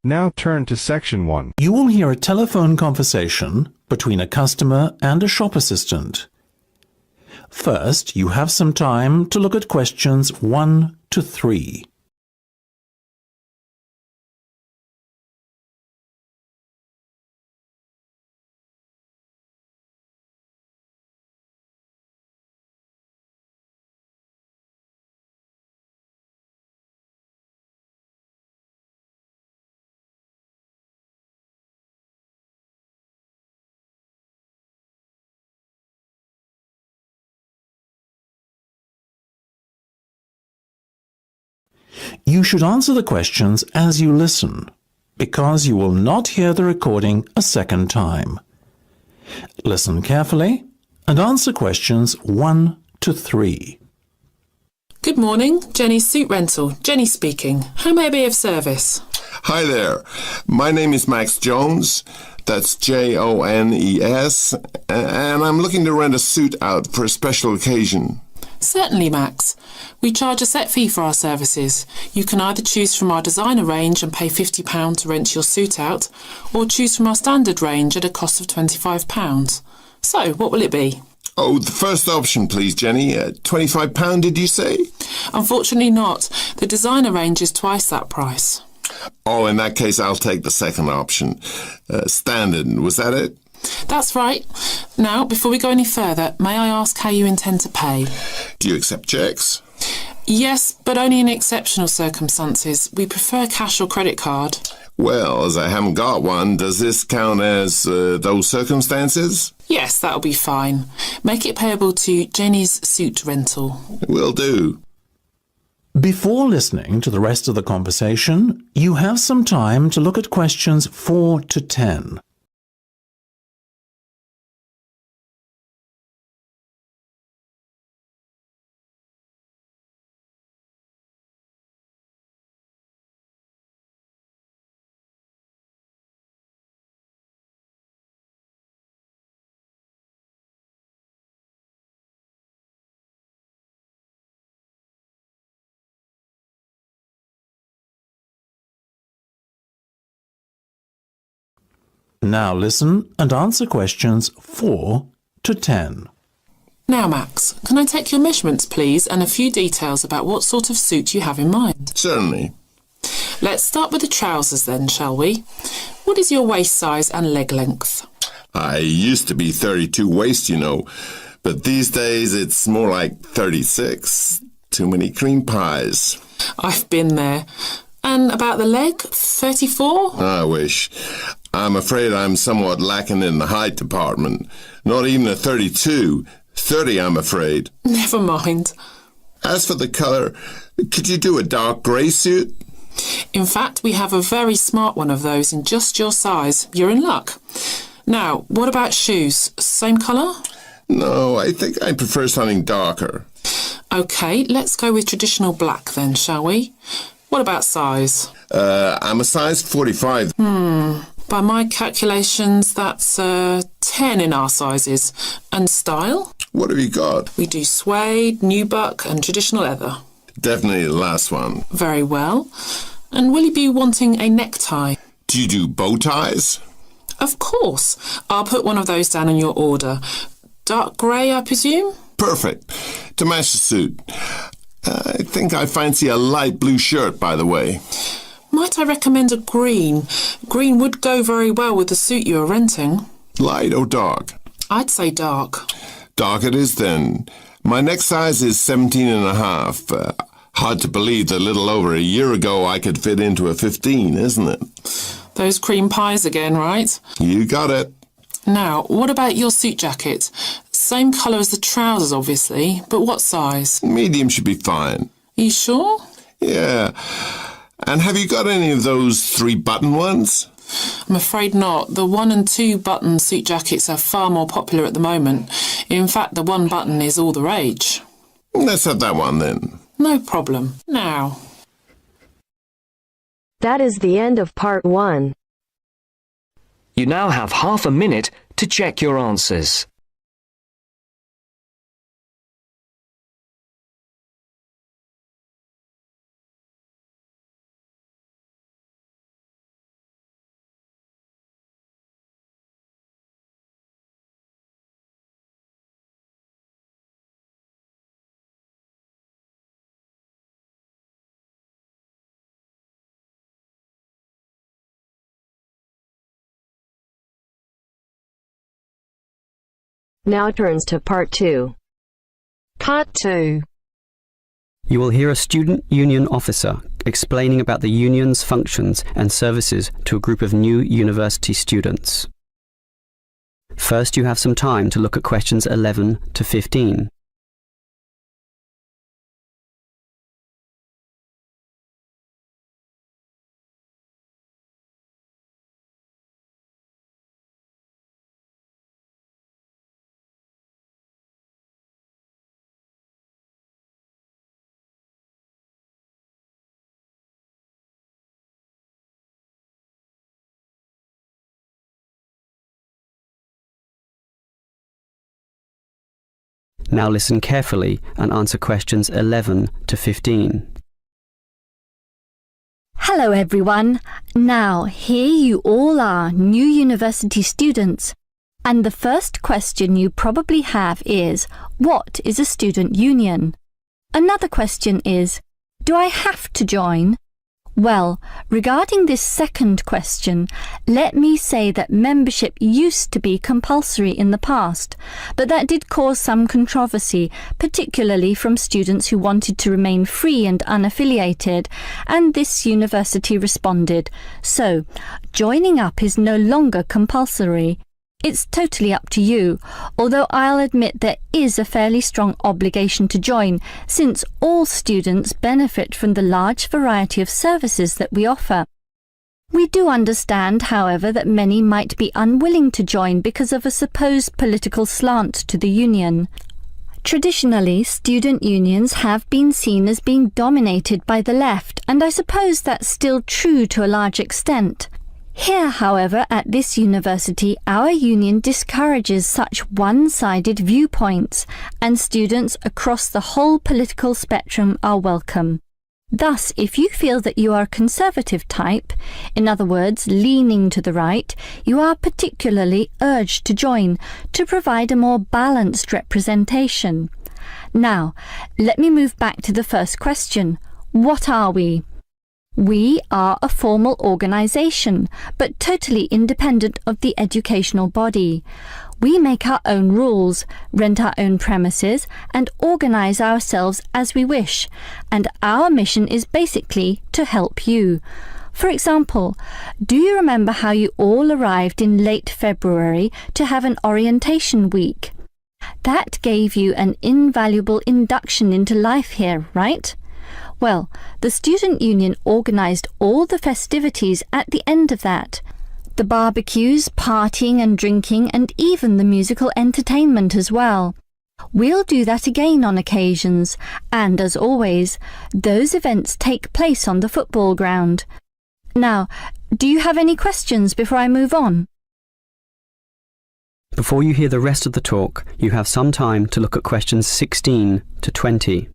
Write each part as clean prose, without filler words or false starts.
Now turn to section 1. You will hear a telephone conversation between a customer and a shop assistant. First, you have some time to look at questions 1 to 3. You should answer the questions as you listen, because you will not hear the recording a second time. Listen carefully and answer questions 1 to 3. Good morning, Jenny's Suit Rental. Jenny speaking. How may I be of service? Hi there. My name is Max Jones. That's Jones. And I'm looking to rent a suit out for a special occasion. Certainly, Max. We charge a set fee for our services. You can either choose from our designer range and pay £50 to rent your suit out, or choose from our standard range at a cost of £25. So, what will it be? Oh, the first option, please, Jenny. £25, did you say? Unfortunately not. The designer range is twice that price. Oh, in that case, I'll take the second option. Standard, was that it? That's right. Now, before we go any further, may I ask how you intend to pay? Do you accept cheques? Yes, but only in exceptional circumstances. We prefer cash or credit card. Well, as I haven't got one, does this count as those circumstances? Yes, that'll be fine. Make it payable to Jenny's Suit Rental. Will do. Before listening to the rest of the conversation, you have some time to look at questions 4 to 10. Now listen and answer questions 4 to 10. Now, Max, can I take your measurements, please, and a few details about what sort of suit you have in mind? Certainly. Let's start with the trousers then, shall we? What is your waist size and leg length? I used to be 32 waist, you know, but these days it's more like 36. Too many cream pies. I've been there. And about the leg, 34? I wish. I'm afraid I'm somewhat lacking in the height department. Not even a 32. 30, I'm afraid. Never mind. As for the colour, could you do a dark grey suit? In fact, we have a very smart one of those in just your size. You're in luck. Now, what about shoes? Same colour? No, I think I prefer something darker. OK, let's go with traditional black then, shall we? What about size? I'm a size 45. By my calculations, that's 10 in our sizes. And style? What have you got? We do suede, nubuck and traditional leather. Definitely the last one. Very well. And will you be wanting a necktie? Do you do bow ties? Of course. I'll put one of those down in your order. Dark grey, I presume? Perfect. To match the suit. I think I fancy a light blue shirt, by the way. Might I recommend a green? Green would go very well with the suit you are renting. Light or dark? I'd say dark. Dark it is then. My neck size is 17 and a half. Hard to believe that a little over a year ago I could fit into a 15, isn't it? Those cream pies again, right? You got it. Now, what about your suit jacket? Same colour as the trousers, obviously, but what size? Medium should be fine. Are you sure? Yeah. And have you got any of those 3-button ones? I'm afraid not. The 1 and 2 button suit jackets are far more popular at the moment. In fact, the 1 button is all the rage. Let's have that one then. No problem. Now. That is the end of part 1. You now have half a minute to check your answers. Now turns to part 2. Part 2. You will hear a student union officer explaining about the union's functions and services to a group of new university students. First, you have some time to look at questions 11 to 15. Now listen carefully and answer questions 11 to 15. Hello everyone. Now, here you all are, new university students. And the first question you probably have is, what is a student union? Another question is, do I have to join? Well, regarding this second question, let me say that membership used to be compulsory in the past, but that did cause some controversy, particularly from students who wanted to remain free and unaffiliated, and this university responded. So, joining up is no longer compulsory. It's totally up to you, although I'll admit there is a fairly strong obligation to join, since all students benefit from the large variety of services that we offer. We do understand, however, that many might be unwilling to join because of a supposed political slant to the union. Traditionally, student unions have been seen as being dominated by the left, and I suppose that's still true to a large extent. Here, however, at this university, our union discourages such one-sided viewpoints, and students across the whole political spectrum are welcome. Thus, if you feel that you are a conservative type, in other words, leaning to the right, you are particularly urged to join to provide a more balanced representation. Now, let me move back to the first question. What are we? We are a formal organisation, but totally independent of the educational body. We make our own rules, rent our own premises, and organise ourselves as we wish, and our mission is basically to help you. For example, do you remember how you all arrived in late February to have an orientation week? That gave you an invaluable induction into life here, right? Well, the student union organised all the festivities at the end of that. The barbecues, partying and drinking, and even the musical entertainment as well. We'll do that again on occasions, and as always, those events take place on the football ground. Now, do you have any questions before I move on? Before you hear the rest of the talk, you have some time to look at questions 16 to 20.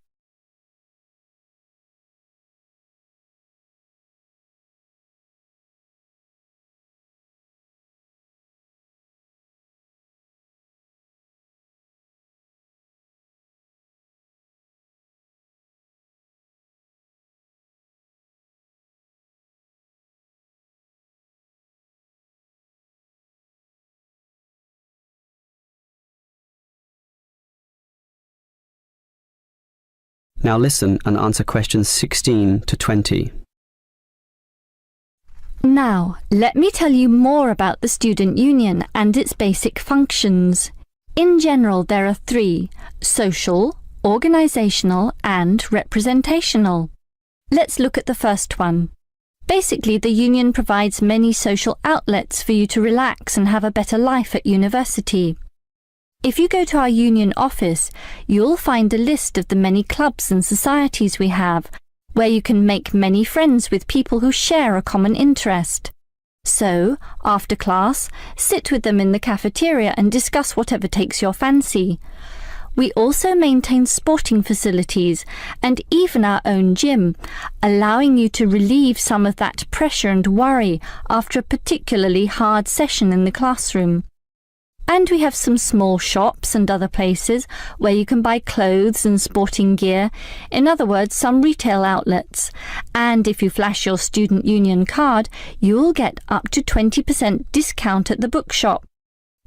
Now listen and answer questions 16 to 20. Now, let me tell you more about the student union and its basic functions. In general, there are 3: social, organisational, and representational. Let's look at the first one. Basically, the union provides many social outlets for you to relax and have a better life at university. If you go to our union office, you'll find a list of the many clubs and societies we have, where you can make many friends with people who share a common interest. So, after class, sit with them in the cafeteria and discuss whatever takes your fancy. We also maintain sporting facilities and even our own gym, allowing you to relieve some of that pressure and worry after a particularly hard session in the classroom. And we have some small shops and other places where you can buy clothes and sporting gear, in other words, some retail outlets. And if you flash your student union card, you'll get up to 20% discount at the bookshop.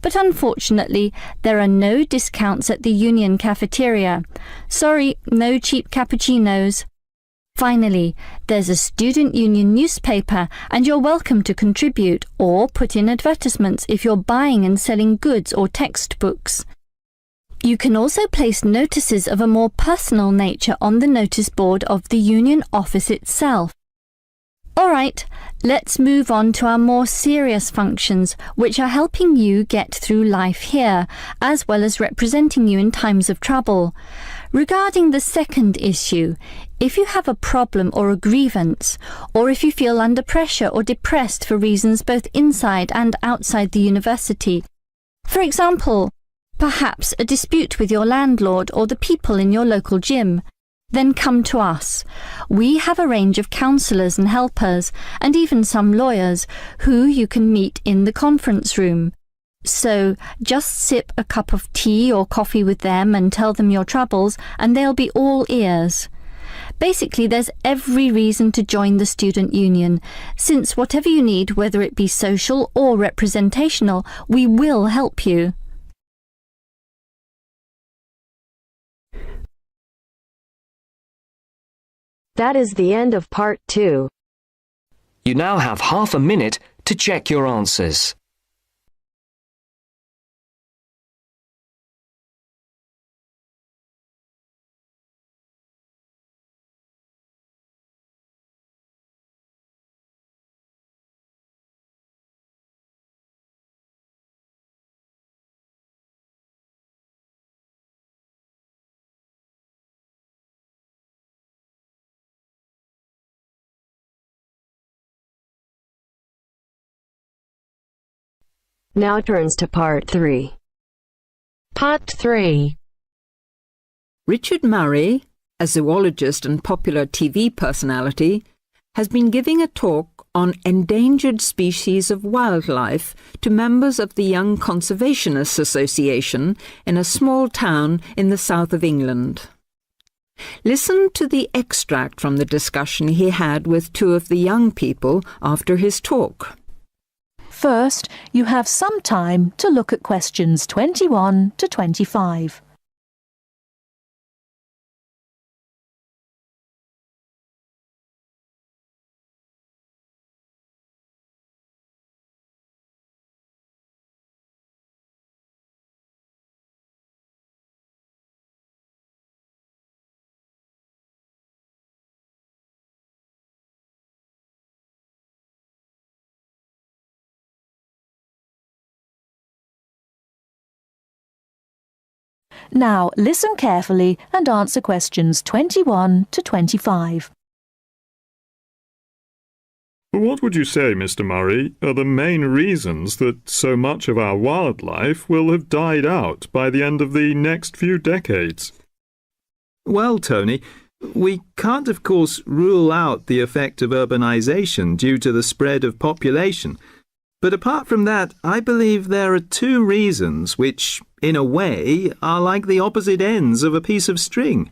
but unfortunately there are no discounts at the Union cafeteria. Sorry, no cheap cappuccinos. Finally, there's a student union newspaper and you're welcome to contribute or put in advertisements if you're buying and selling goods or textbooks. You can also place notices of a more personal nature on the notice board of the union office itself. All right, let's move on to our more serious functions, which are helping you get through life here, as well as representing you in times of trouble. Regarding the second issue, if you have a problem or a grievance, or if you feel under pressure or depressed for reasons both inside and outside the university, for example, perhaps a dispute with your landlord or the people in your local gym, then come to us. We have a range of counsellors and helpers, and even some lawyers, who you can meet in the conference room. So just sip a cup of tea or coffee with them and tell them your troubles, and they'll be all ears. Basically, there's every reason to join the student union, since whatever you need, whether it be social or representational, we will help you. That is the end of part 2. You now have half a minute to check your answers. Now turns to part 3. Part 3. Richard Murray, a zoologist and popular TV personality, has been giving a talk on endangered species of wildlife to members of the Young Conservationists Association in a small town in the south of England. Listen to the extract from the discussion he had with two of the young people after his talk. First, you have some time to look at questions 21 to 25. Now, listen carefully and answer questions 21 to 25. What would you say, Mr. Murray, are the main reasons that so much of our wildlife will have died out by the end of the next few decades? Well, Tony, we can't, of course, rule out the effect of urbanisation due to the spread of population. But apart from that, I believe there are two reasons which, in a way, are like the opposite ends of a piece of string.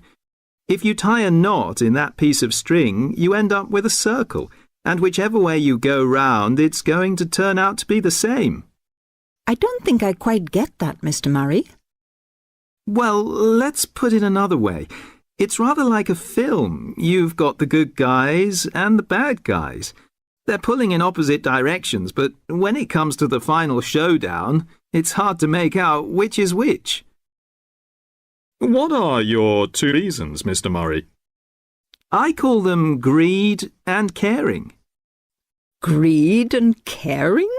If you tie a knot in that piece of string, you end up with a circle, and whichever way you go round, it's going to turn out to be the same. I don't think I quite get that, Mr. Murray. Well, let's put it another way. It's rather like a film. You've got the good guys and the bad guys. They're pulling in opposite directions, but when it comes to the final showdown, it's hard to make out which is which. What are your two reasons, Mr. Murray? I call them greed and caring. Greed and caring?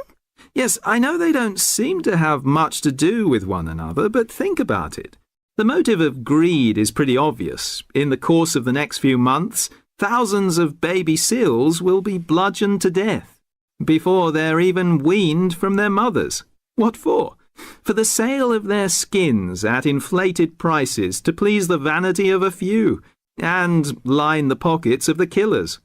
Yes, I know they don't seem to have much to do with one another, but think about it. The motive of greed is pretty obvious. In the course of the next few months, thousands of baby seals will be bludgeoned to death before they're even weaned from their mothers. What for? For the sale of their skins at inflated prices to please the vanity of a few and line the pockets of the killers.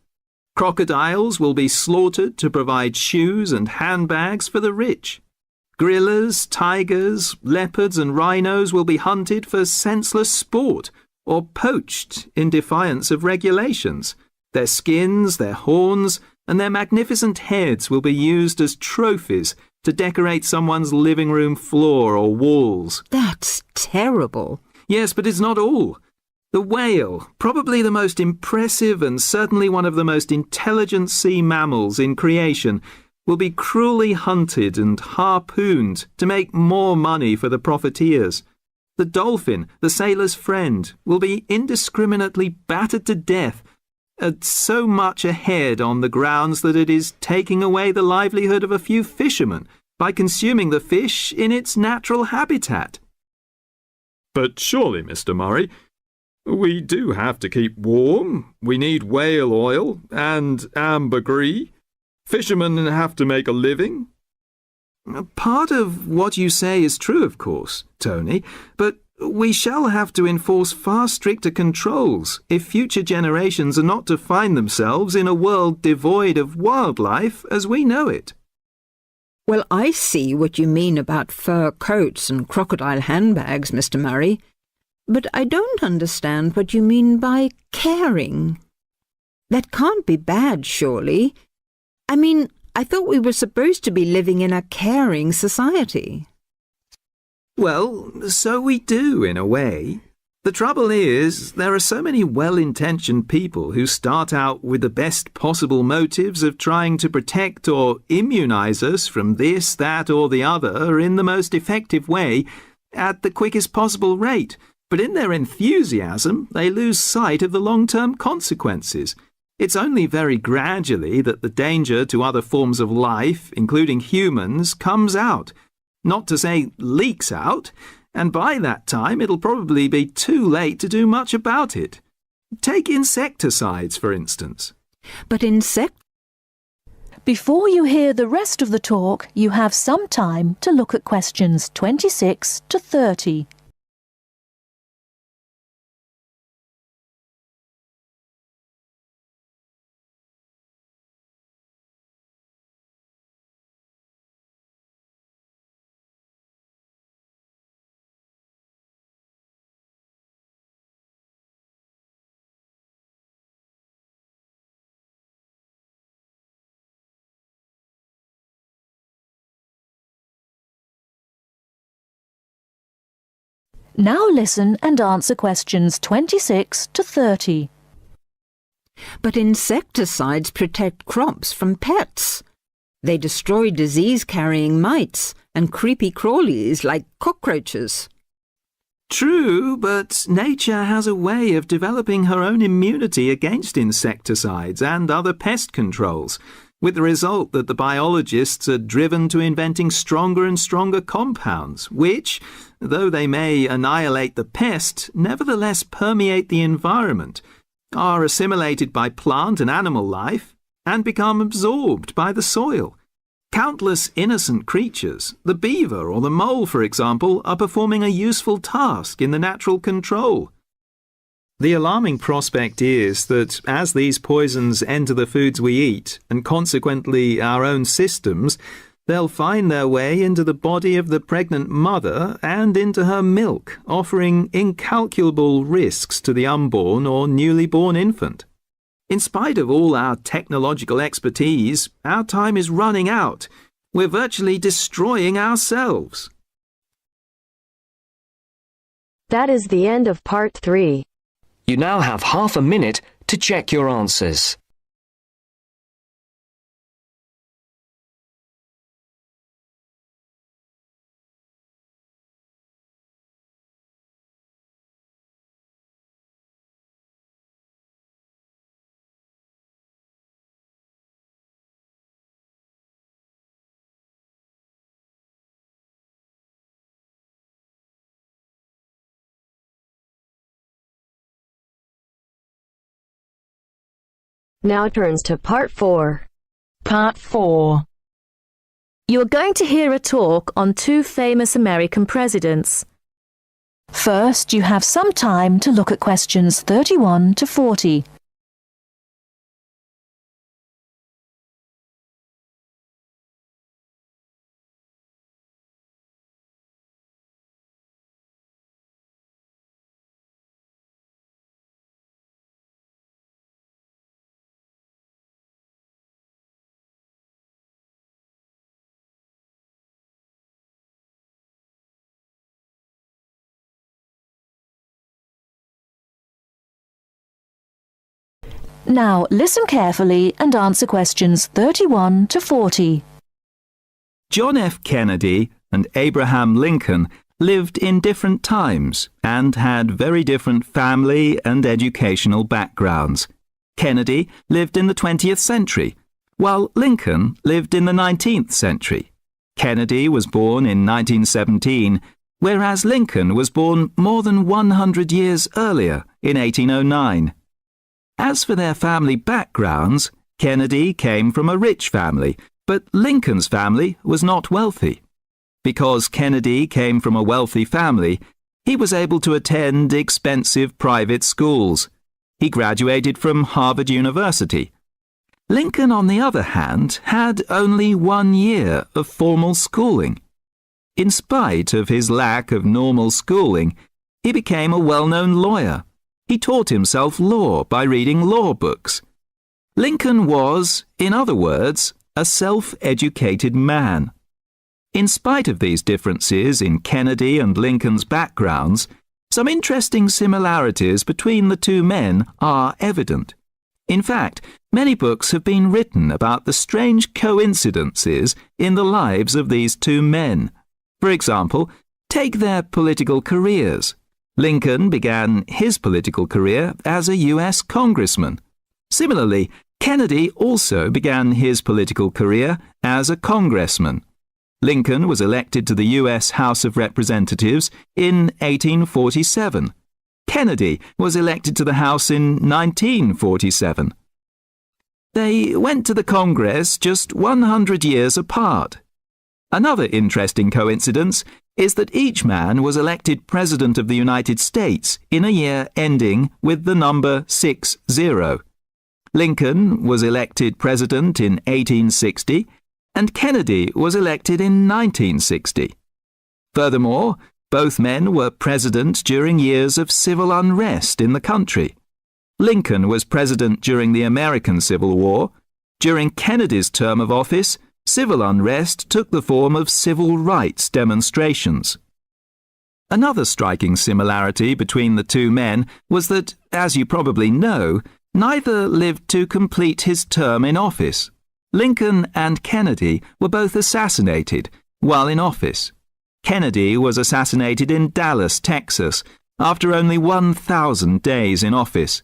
Crocodiles will be slaughtered to provide shoes and handbags for the rich. Gorillas, tigers, leopards and rhinos will be hunted for senseless sport or poached in defiance of regulations. Their skins, their horns, and their magnificent heads will be used as trophies to decorate someone's living room floor or walls. That's terrible. Yes, but it's not all. The whale, probably the most impressive and certainly one of the most intelligent sea mammals in creation, will be cruelly hunted and harpooned to make more money for the profiteers. The dolphin, the sailor's friend, will be indiscriminately battered to death at so much a head on the grounds that it is taking away the livelihood of a few fishermen by consuming the fish in its natural habitat. But surely, Mr. Murray, we do have to keep warm. We need whale oil and ambergris. Fishermen have to make a living. Part of what you say is true, of course, Tony, but we shall have to enforce far stricter controls if future generations are not to find themselves in a world devoid of wildlife as we know it. Well, I see what you mean about fur coats and crocodile handbags, Mr. Murray, but I don't understand what you mean by caring. That can't be bad, surely. I mean, I thought we were supposed to be living in a caring society. Well, so we do, in a way. The trouble is, there are so many well-intentioned people who start out with the best possible motives of trying to protect or immunize us from this, that, or the other in the most effective way at the quickest possible rate. But in their enthusiasm, they lose sight of the long-term consequences. It's only very gradually that the danger to other forms of life, including humans, comes out. Not to say leaks out, and by that time it'll probably be too late to do much about it. Take insecticides, for instance. But Before you hear the rest of the talk, you have some time to look at questions 26 to 30. Now listen and answer questions 26 to 30. But insecticides protect crops from pests. They destroy disease-carrying mites and creepy crawlies like cockroaches. True, but nature has a way of developing her own immunity against insecticides and other pest controls, with the result that the biologists are driven to inventing stronger and stronger compounds, which, though they may annihilate the pest, nevertheless permeate the environment, are assimilated by plant and animal life, and become absorbed by the soil. Countless innocent creatures, the beaver or the mole, for example, are performing a useful task in the natural control. The alarming prospect is that as these poisons enter the foods we eat, and consequently our own systems, they'll find their way into the body of the pregnant mother and into her milk, offering incalculable risks to the unborn or newly born infant. In spite of all our technological expertise, our time is running out. We're virtually destroying ourselves. That is the end of part 3. You now have half a minute to check your answers. Now turns to part 4. Part 4. You are going to hear a talk on 2 famous American presidents. First, you have some time to look at questions 31 to 40. Now listen carefully and answer questions 31 to 40. John F. Kennedy and Abraham Lincoln lived in different times and had very different family and educational backgrounds. Kennedy lived in the 20th century, while Lincoln lived in the 19th century. Kennedy was born in 1917, whereas Lincoln was born more than 100 years earlier, in 1809. As for their family backgrounds, Kennedy came from a rich family, but Lincoln's family was not wealthy. Because Kennedy came from a wealthy family, he was able to attend expensive private schools. He graduated from Harvard University. Lincoln, on the other hand, had only 1 year of formal schooling. In spite of his lack of normal schooling, he became a well-known lawyer. He taught himself law by reading law books. Lincoln was, in other words, a self-educated man. In spite of these differences in Kennedy and Lincoln's backgrounds, some interesting similarities between the two men are evident. In fact, many books have been written about the strange coincidences in the lives of these two men. For example, take their political careers. Lincoln began his political career as a U.S. congressman. Similarly, Kennedy also began his political career as a congressman. Lincoln was elected to the U.S. House of Representatives in 1847. Kennedy was elected to the House in 1947. They went to the Congress just 100 years apart. Another interesting coincidence is that each man was elected President of the United States in a year ending with the number 60. Lincoln was elected President in 1860, and Kennedy was elected in 1960. Furthermore, both men were president during years of civil unrest in the country. Lincoln was president during the American Civil War. During Kennedy's term of office, civil unrest took the form of civil rights demonstrations. Another striking similarity between the two men was that, as you probably know, neither lived to complete his term in office. Lincoln and Kennedy were both assassinated while in office. Kennedy was assassinated in Dallas, Texas, after only 1,000 days in office.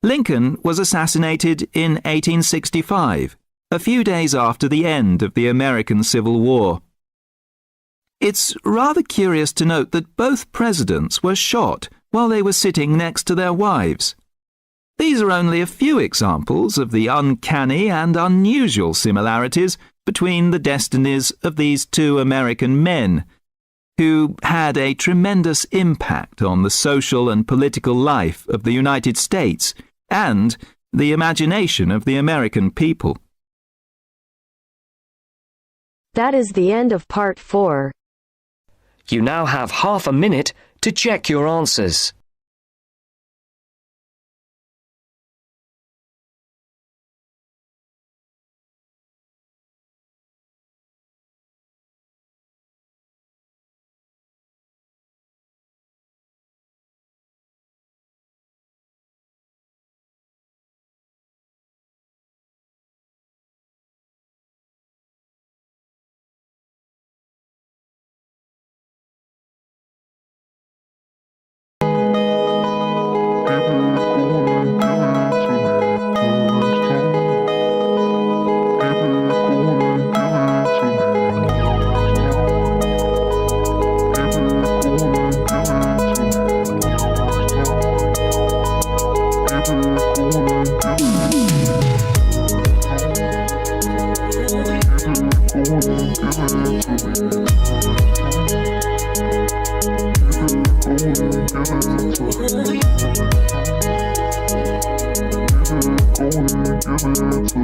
Lincoln was assassinated in 1865, a few days after the end of the American Civil War. It's rather curious to note that both presidents were shot while they were sitting next to their wives. These are only a few examples of the uncanny and unusual similarities between the destinies of these two American men, who had a tremendous impact on the social and political life of the United States and the imagination of the American people. That is the end of part 4. You now have half a minute to check your answers. Give it